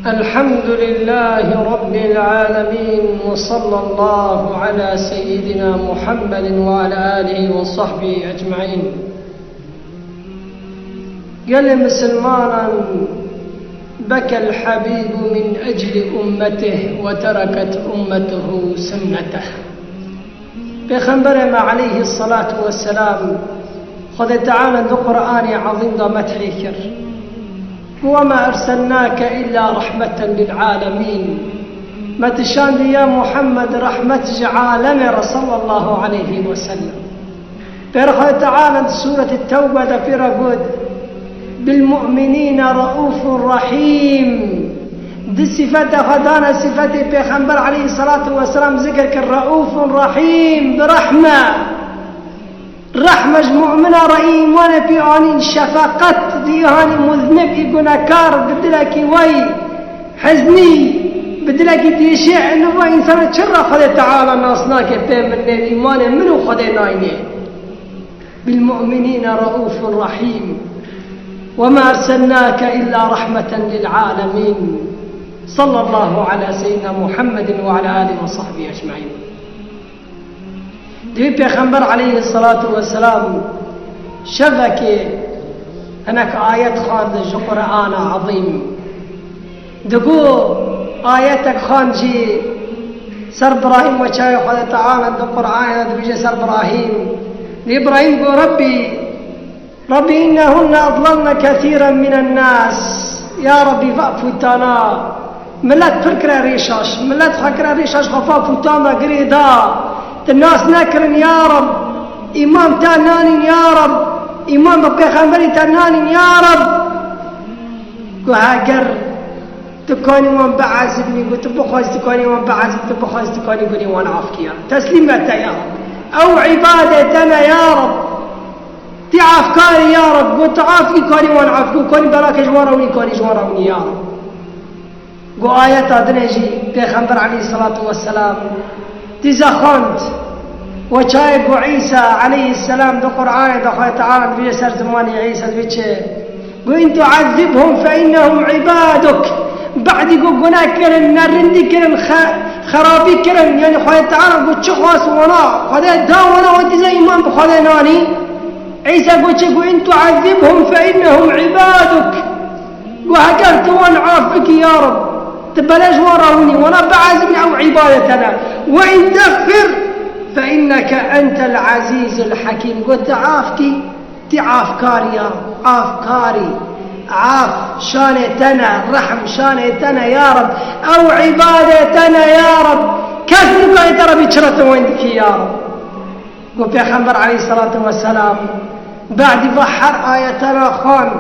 الحمد لله رب العالمين، وصلى الله على سيدنا محمد وعلى آله وصحبه أجمعين. قال مسلمانا بكى الحبيب من أجل أمته وتركت أمته سنته. بخنبرنا عليه الصلاة والسلام خذ تعالى القرآن عظيم ضمت حيكر وما أرسلناك إلا رحمة للعالمين. ما تشان يا محمد رحمة عالم صلى الله عليه وسلم. فرخذ تعالى سورة التوبة فرقود بالمؤمنين رؤوف رحيم. دي صفة خدانا صفة بيخنبر عليه الصلاة والسلام ذكرك الرؤوف رحيم برحمة رحمة مؤمنة رحيم وانا في آنين شفقت دي آني مذنب يقولنا كار بدلك وي حزني بدلك دي شيء انه انسان تشرف خذ تعالى ناصناك بين من الإيمان منو خذينايني. بالمؤمنين رؤوف رحيم وما أرسلناك إلا رحمة للعالمين. صلى الله على سيدنا محمد وعلى آله وصحبه أجمعين. دي بيخنبر عليه الصلاة والسلام شفك هناك آيات خارج القرآن عظيم. دقو آياتك خانجي سر إبراهيم وشاي خذ تعالى القرآن بيجي سر إبراهيم. إبراهيم قو ربي إنهن أضللن كثيرا من الناس يا ربي فأفتانا ملت فكرة ريشاش ملت فكرة ريشاش خفافتانا قريدا الناس نكرن يا رب إمام تانان يا رب إمام بقى خنبري تانان يا رب وهاجر تكوني وان بعزبني قلت بخوز تكوني وان بعزب تبخوز تكوني قولي وان عافكي تسليمة يا رب أو عبادتنا يا رب تعاف كاري يا رب قلت عافكي كوني وان عافكي كوني براك جواروني كوني جواروني يا رب قو آيات أدنجي بيخنبر عليه الصلاة والسلام تزخنت وشايق عيسى عليه السلام دو قرآن دخل تعالى بيسر زماني عيسى بيتشي قو إن تعذبهم فإنهم عبادك بعد قونا كرن نرندي كرن خرابي كرن يعني خواهي تعالى قو تشخواس ونا خواهي داونا وانت زي إمام بخواهي ناني عيسى قو إن تعذبهم فإنهم عبادك وهكذا وان عافك يا رب تبلاش وراوني وانا بعزمي او عبادتنا وان تغفر فانك انت العزيز الحكيم. قلت عافكي تعافكاري يا رب عافكاري عاف شانتنا رحم شانتنا يا رب او عبادتنا يا رب كثرك انت ربي تشرت وينك يا رب. وفي خنبر عليه الصلاة والسلام بعد بحر آياتنا خان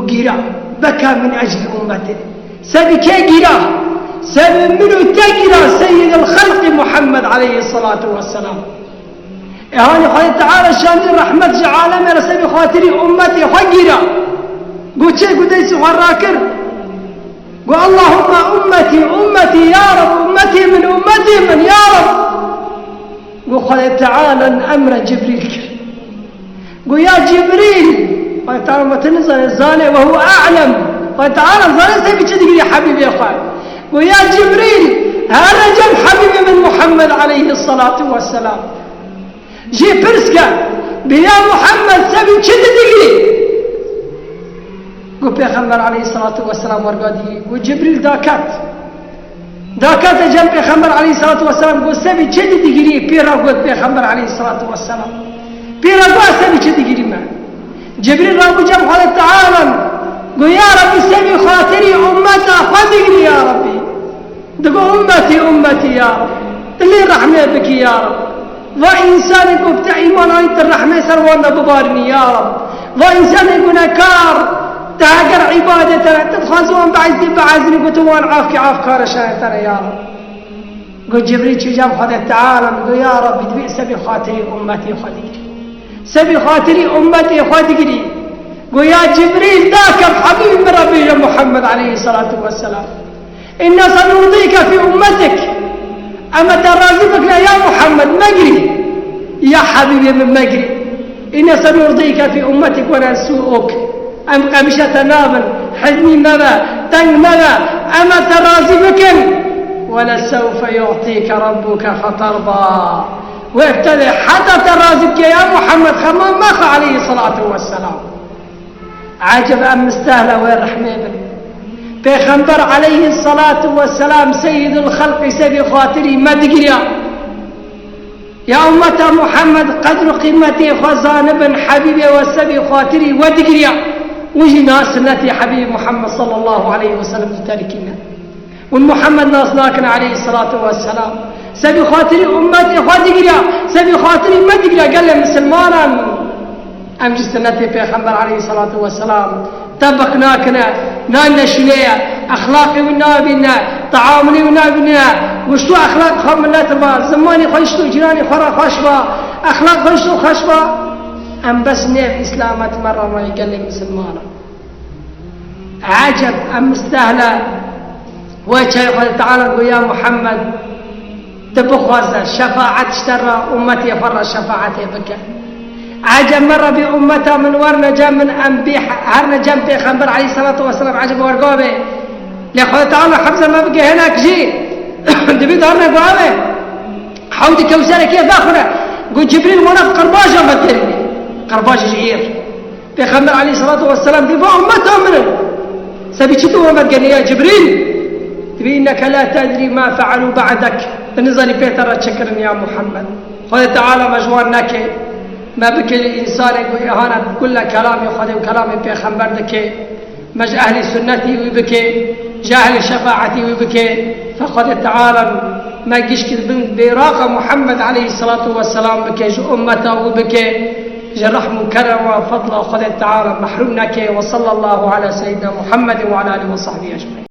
قيرا بكى من اجل امته سبي كيجرا سبي منو تجرا سيد الخلق محمد عليه الصلاة والسلام. هاني خالد تعالى شان الرحمة عالمي سبي خاطري أمتي خجرا قلت شيء قلت ليس وراكر قل اللهم أمتي أمتي يا رب أمتي من يا رب. قل خالد تعالى أمر جبريل قل يا جبريل قال تعالى ما تنزل الزاني وهو أعلم قال تعالى الظالم سيبي تقول يا حبيبي يا خالد ويا جبريل هذا جاب حبيبي من محمد عليه الصلاة والسلام جي برسكا بيا محمد سيبي تقول قل بيخمر عليه الصلاة والسلام ورقادي وجبريل داكات جنب بيخمر عليه الصلاة والسلام قل سيبي تقول بيرا قل بيخمر عليه الصلاة والسلام بيرا قل سيبي تقول ما جبريل رابو جنب قال تعالى قل يا ربي سمي خاطري أمتا خذني يا ربي. تقول أمتي يا رب اللي رحمة بك يا رب. وإنسان يقول بتاع إيمان أنت الرحمة سروانا ببارني يا رب. وإنسان يقول نكار تهجر عبادتنا تتخذون بعزني قلت وان عافكار شايتنا يا رب. قل جبريل شجاب خذ تعالى قل يا رب تبئ سبي خاطري أمتي خذني سبي خاطري أمتي خذني. ويا جبريل ذاك الحبيب من ربي يا محمد عليه الصلاة والسلام إنا سنرضيك في أمتك أما ترازبك يا محمد مجري يا حبيبي من مجري إنا سنرضيك في أمتك ونسوءك أم قمشة نابل حزني ماذا تنگ مغا اما ترازي بكن ولسوف يعطيك ربك فترضى وابتدى حتى ترازي بك يا محمد خمام مخ عليه الصلاة والسلام عجب أم مستاهلة وين رحمة پیغمبر عليه الصلاة والسلام سيد الخلق سبي خاطري ما دقريا يا أمة محمد قدر قيمتي خزان بن حبيبي وسبي خاطري ودقريا وجي ناس سنتي حبيب محمد صلى الله عليه وسلم تاركينا والمحمد ناصناكنا عليه الصلاة والسلام سبي خاطري أمتي ودقريا سبي خاطري ما دقريا قال لي مسلمانا أمجي سنتي پیغمبر عليه الصلاة والسلام طبقناكنا نانا شنيا أخلاقي والنابنا تعاملي والنابنا وشتو أخلاق خام الله تبا زماني خوشتو جيراني خورا خوشبا أخلاق خوشتو خوشبا أم بس نيف إسلامات مرة ما يقال لي مسلمانا عجب أم مستاهلة وجه يقول تعالى يا محمد تبخوز شفاعة اشترى أمتي فرى شفاعتي بك عجب مرة بأمته من ورنا جام من أنبياء هرنا جام پیغمبر عليه الصلاة والسلام عجب ورقابه لأخوة تعالى حفظة ما بقى هناك جي دبيت هرنا قوامه حوض كوسارة كيف أخرى قل جبريل ونف قرباشة مدرني قرباشة جعير پیغمبر عليه الصلاة والسلام دبا أمته منه سبيتشتو ومدقني يا جبريل تبي إنك لا تدري ما فعلوا بعدك بالنظر بيتر شكرا يا محمد خذ تعالى مجوانك ما بك الإنسان يقول إهانة كل كلام يخذ كلام پیغمبر دكي مج أهل سنتي ويبكي جاهل شفاعتي ويبكي فقد تعالى ما جشك براق محمد عليه الصلاة والسلام بكي أمته وبكي جرح منكر وفضل وخذ تعالى محرومنك وصلى الله على سيدنا محمد وعلى آله وصحبه أجمعين.